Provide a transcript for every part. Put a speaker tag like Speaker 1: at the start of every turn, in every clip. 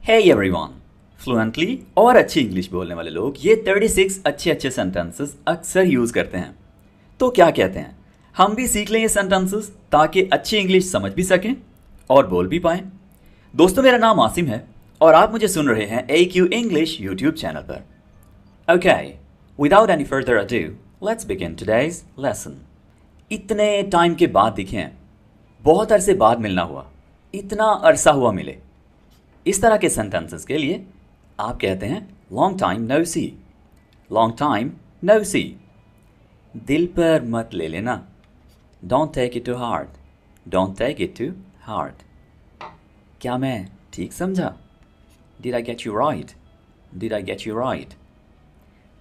Speaker 1: Hey everyone, fluently और अच्छी English बोलने वाले लोग ये 36 अच्छे अच्छे सेंटेंसेस अक्सर यूज़ करते हैं। तो क्या कहते हैं, हम भी सीख लें ये सेंटेंसेस ताकि अच्छी इंग्लिश समझ भी सकें और बोल भी पाएं। दोस्तों, मेरा नाम आसिम है और आप मुझे सुन रहे हैं AQ इंग्लिश यूट्यूब चैनल पर। Okay, without any further ado, let's begin today's lesson. इतने टाइम के बाद दिखे हैं, बहुत अरसे बाद मिलना हुआ, इतना अरसा हुआ मिले। इस तरह के सेंटेंसेस के लिए आप कहते हैं long time no see. Long time no see. दिल पर मत ले लेना। Don't take it to heart. Don't take it to heart. क्या मैं ठीक समझा? Did I get you right? Did I get you right?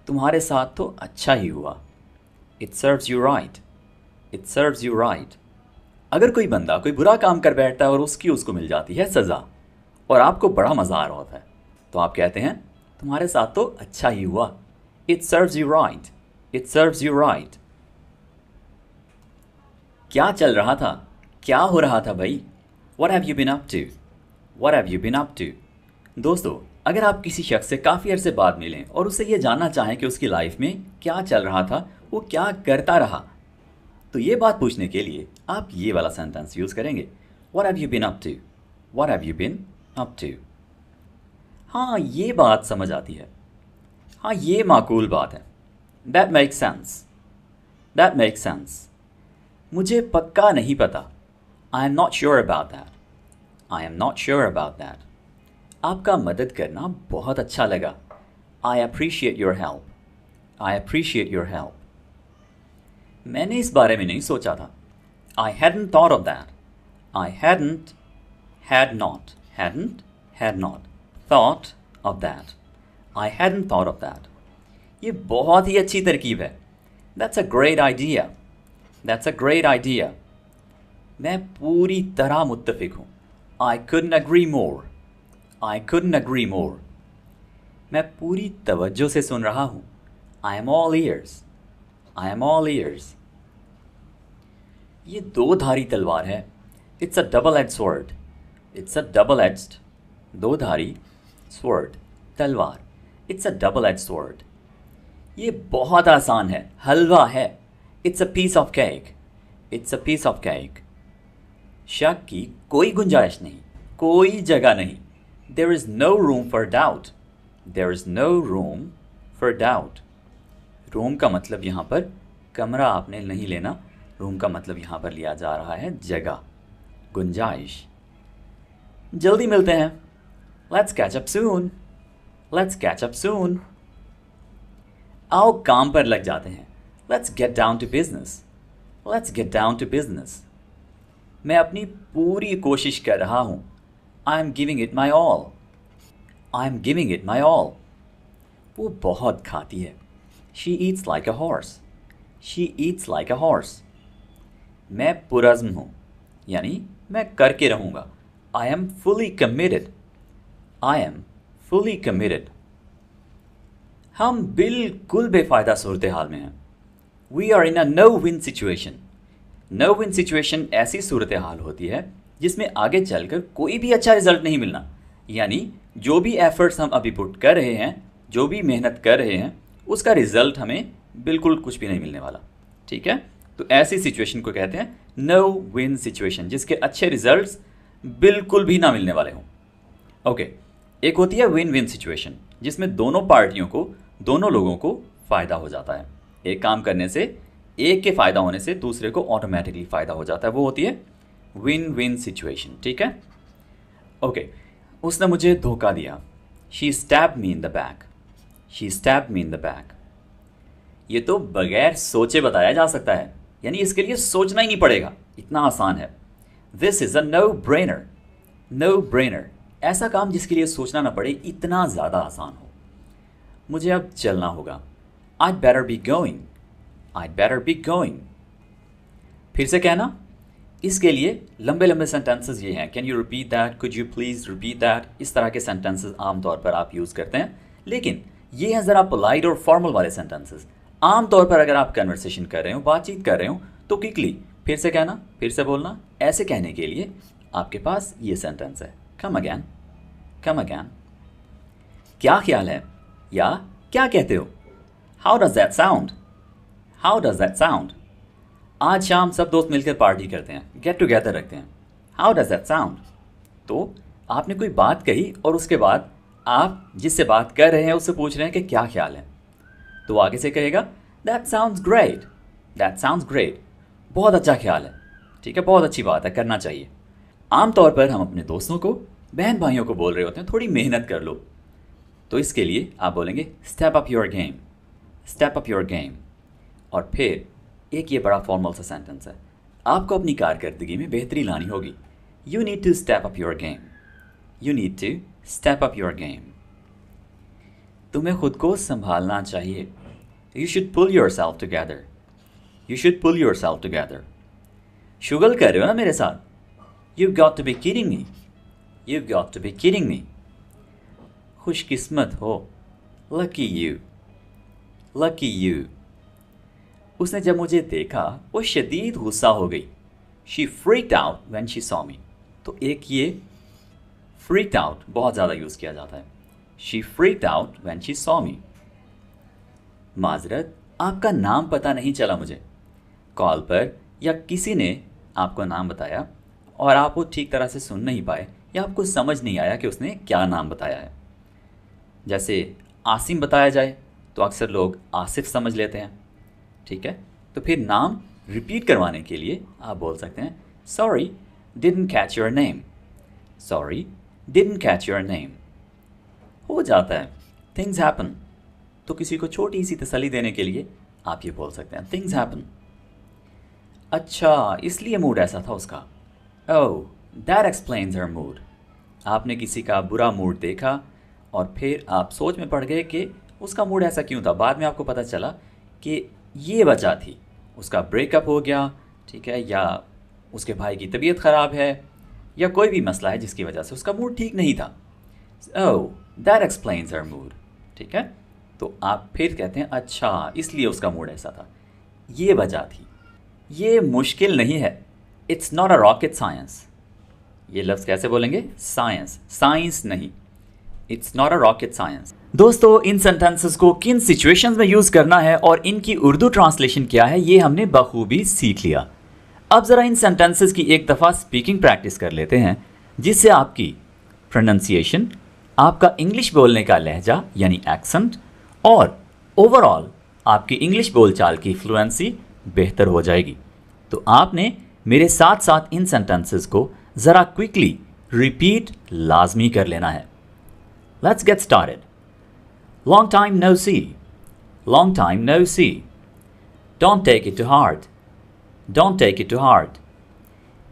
Speaker 1: तुम्हारे साथ तो अच्छा ही हुआ। It serves you right. It serves you right. अगर कोई बंदा कोई बुरा काम कर बैठता है और उसको मिल जाती है सज़ा और आपको बड़ा मज़ा आ रहा होता है, तो आप कहते हैं तुम्हारे साथ तो अच्छा ही हुआ। It serves you right. It serves you right. क्या चल रहा था? क्या हो रहा था भाई? What have you been up to? What have you been up to? दोस्तों, अगर आप किसी शख्स से काफ़ी अरसे बाद मिलें और उससे ये जानना चाहें कि उसकी लाइफ में क्या चल रहा था, वो क्या करता रहा, तो ये बात पूछने के लिए आप ये वाला सेंटेंस यूज़ करेंगे, What have you been up to? What have you been up to? हाँ, ये बात समझ आती है। हाँ, ये माकूल बात है। That makes sense. That makes sense. मुझे पक्का नहीं पता। I am not sure about that. I am not sure about that. आपका मदद करना बहुत अच्छा लगा। I appreciate your help. I appreciate your help. मैंने इस बारे में नहीं सोचा था। I hadn't thought of that. I hadn't, had not, had not thought of that. I hadn't thought of that. ये बहुत ही अच्छी तरकीब है। That's a great idea. That's a great idea. मैं पूरी तरह मुत्तफिक हूँ। I couldn't agree more. I couldn't agree more. मैं पूरी तवज्जो से सुन रहा हूँ। I am all ears. I am all ears. ये दो धारी तलवार है। It's a double-edged sword. It's a double-edged, दो धारी, sword, तलवार। It's a double-edged sword. ये बहुत आसान है, हलवा है। It's a piece of cake. It's a piece of cake. शक की कोई गुंजाइश नहीं, कोई जगह नहीं। There is no room for doubt. There is no room for doubt. Room का मतलब यहाँ पर कमरा आपने नहीं लेना। रूम का मतलब यहाँ पर लिया जा रहा है जगह, गुंजाइश। जल्दी मिलते हैं। Let's catch up soon. Let's catch up soon. आओ काम पर लग जाते हैं। Let's get down to business. Let's get down to business. मैं अपनी पूरी कोशिश कर रहा हूँ। I am giving it my all. I am giving it my all. वो बहुत खाती है। She eats like a horse. She eats like a horse. मैं पुरज़्म हूँ, यानी मैं करके रहूँगा। I am fully committed. I am fully committed. हम बिल्कुल बेफ़ायदा सूरत हाल में हैं। We are in a no-win situation. No-win situation ऐसी सूरत हाल होती है जिसमें आगे चलकर कोई भी अच्छा रिजल्ट नहीं मिलना। यानी जो भी एफर्ट्स हम अभी पुट कर रहे हैं, जो भी मेहनत कर रहे हैं, उसका रिजल्ट हमें बिल्कुल कुछ भी नहीं मिलने वाला। ठीक है, तो ऐसी सिचुएशन को कहते हैं नो विन सिचुएशन, जिसके अच्छे रिजल्ट्स बिल्कुल भी ना मिलने वाले हों। ओके, एक होती है विन विन सिचुएशन, जिसमें दोनों पार्टियों को, दोनों लोगों को फ़ायदा हो जाता है। एक काम करने से, एक के फ़ायदा होने से दूसरे को ऑटोमेटिकली फ़ायदा हो जाता है। वो होती है विन विन सिचुएशन। ठीक है, ओके। उसने मुझे धोखा दिया। She stabbed me in the back. She stabbed me in the back. ये तो बगैर सोचे बताया जा सकता है, यानी इसके लिए सोचना ही नहीं पड़ेगा, इतना आसान है। This is a no brainer. No brainer, ऐसा काम जिसके लिए सोचना ना पड़े, इतना ज़्यादा आसान हो। मुझे अब चलना होगा। I'd better be going. I'd better be going. फिर से कहना। इसके लिए लंबे लंबे सेंटेंसेस ये हैं। Can you repeat that? Could you please repeat that? इस तरह के सेंटेंसेस आमतौर पर आप यूज़ करते हैं, लेकिन ये हैं ज़रा पोलाइट और फॉर्मल वाले सेंटेंसेस। आमतौर पर अगर आप कन्वर्सेशन कर रहे हो, बातचीत कर रहे हो, तो क्विकली फिर से कहना, फिर से बोलना। ऐसे कहने के लिए आपके पास ये सेंटेंस है। कम अगैन। Come again. क्या ख्याल है या क्या कहते हो? How does that sound? How does that sound? आज शाम सब दोस्त मिलकर पार्टी करते हैं, गेट टुगेदर रखते हैं. How does that sound? तो आपने कोई बात कही और उसके बाद आप जिससे बात कर रहे हैं उससे पूछ रहे हैं कि क्या ख्याल है. तो आगे से कहेगा That sounds great. That sounds great. बहुत अच्छा ख्याल है. ठीक है, बहुत अच्छी बात है, करना चाहिए. आमतौर पर हम अपने दोस्तों को, बहन भाइयों को बोल रहे होते हैं थोड़ी मेहनत कर लो. तो इसके लिए आप बोलेंगे step up your game. Step up your game. और फिर एक ये बड़ा फॉर्मल सा सेंटेंस है. आपको अपनी कारकर्दगी में बेहतरी लानी होगी. You need to step up your game. You need to step up your game. तुम्हें खुद को संभालना चाहिए. You should pull yourself together. You should pull yourself together. शुगल कर रहे हो ना मेरे साथ? You've got to be kidding me. You've got to be kidding me. खुशकिस्मत हो. Lucky you. Lucky you. उसने जब मुझे देखा वो शदीद गुस्सा हो गई. She freaked out when she saw me. तो एक ये freaked out बहुत ज़्यादा यूज़ किया जाता है. She freaked out when she saw me. माजरत, आपका नाम पता नहीं चला मुझे. कॉल पर या किसी ने आपको नाम बताया और आप वो ठीक तरह से सुन नहीं पाए या आपको समझ नहीं आया कि उसने क्या नाम बताया है. जैसे आसिम बताया जाए तो अक्सर लोग आसिफ समझ लेते हैं. ठीक है, तो फिर नाम रिपीट करवाने के लिए आप बोल सकते हैं sorry didn't catch your name. Sorry didn't catch your name. हो जाता है, थिंग्स हैपन. तो किसी को छोटी सी तसल्ली देने के लिए आप ये बोल सकते हैं थिंग्स हैपन. अच्छा, इसलिए मूड ऐसा था उसका. ओह, दैट एक्सप्लेन्स हर मूड. आपने किसी का बुरा मूड देखा और फिर आप सोच में पड़ गए कि उसका मूड ऐसा क्यों था. बाद में आपको पता चला कि ये वजह थी, उसका ब्रेकअप हो गया, ठीक है, या उसके भाई की तबीयत ख़राब है, या कोई भी मसला है जिसकी वजह से उसका मूड ठीक नहीं था. ओह, दैट एक्सप्लेन्स हर मूड. ठीक है, तो आप फिर कहते हैं अच्छा इसलिए उसका मूड ऐसा था, ये वजह थी. ये मुश्किल नहीं है. It's not a rocket science. ये लफ्ज़ कैसे बोलेंगे? साइंस, साइंस नहीं. It's not a rocket science. दोस्तों, इन सेंटेंसेस को किन सिचुएशंस में यूज़ करना है और इनकी उर्दू ट्रांसलेशन क्या है ये हमने बखूबी सीख लिया. अब ज़रा इन सेंटेंसेस की एक दफ़ा स्पीकिंग प्रैक्टिस कर लेते हैं जिससे आपकी प्रोनंसिएशन, आपका इंग्लिश बोलने का लहजा यानी एक्सेंट और ओवरऑल आपकी इंग्लिश बोलचाल की फ्लुएंसी बेहतर हो जाएगी. तो आपने मेरे साथ साथ इन सेंटेंसेस को ज़रा क्विकली रिपीट लाजमी कर लेना है. Let's get started. Long time no see. Long time no see. Don't take it to heart. Don't take it to heart.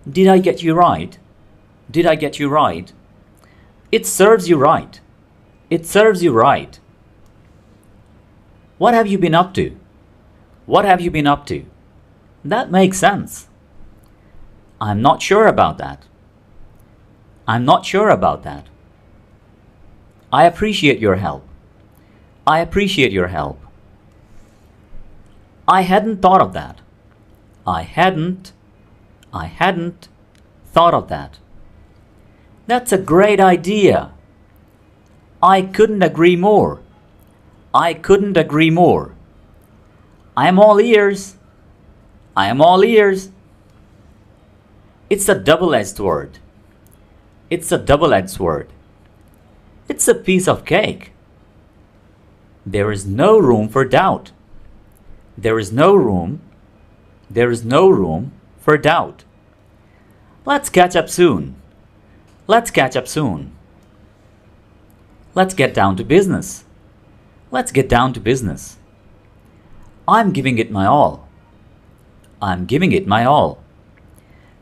Speaker 1: Did I get you right? Did I get you right? It serves you right. It serves you right. What have you been up to? What have you been up to? That makes sense. I'm not sure about that. I'm not sure about that. I appreciate your help. I appreciate your help. I hadn't thought of that. I hadn't thought of that. That's a great idea. I couldn't agree more. I couldn't agree more. I am all ears. I am all ears. It's a double-edged sword. It's a double-edged sword. It's a piece of cake. There is no room for doubt. There is no room for doubt. Let's catch up soon. Let's catch up soon. Let's get down to business. Let's get down to business. I'm giving it my all. I'm giving it my all.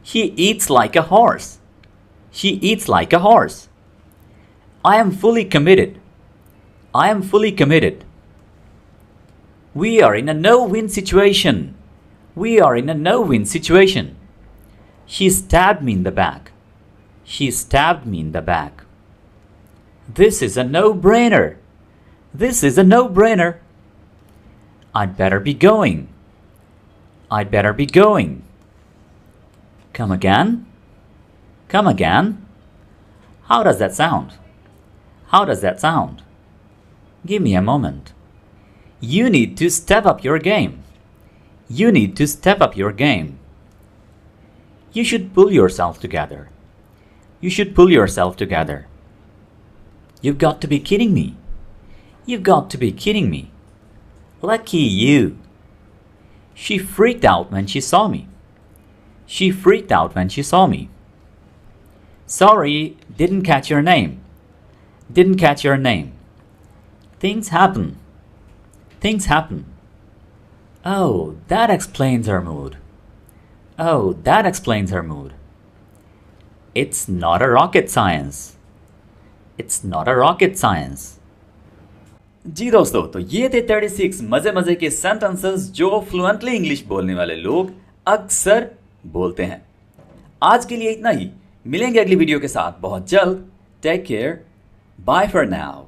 Speaker 1: He eats like a horse. He eats like a horse. I am fully committed. I am fully committed. We are in a no-win situation. We are in a no-win situation. She stabbed me in the back. She stabbed me in the back. This is a no-brainer. This is a no-brainer. I'd better be going. I'd better be going. Come again? Come again? How does that sound? How does that sound? Give me a moment. You need to step up your game. You need to step up your game. You should pull yourself together. You should pull yourself together. You've got to be kidding me. You've got to be kidding me. Lucky you. She freaked out when she saw me. She freaked out when she saw me. Sorry, didn't catch your name. Didn't catch your name. Things happen. Things happen. Oh, that explains her mood. Oh, that explains her mood. It's not a rocket science. It's not a rocket science. जी दोस्तों, तो ये थे 36 मजे मजे के sentences जो fluently English बोलने वाले लोग अक्सर बोलते हैं। आज के लिए इतना ही। मिलेंगे अगली वीडियो के साथ बहुत जल्द। Take care. Bye for now.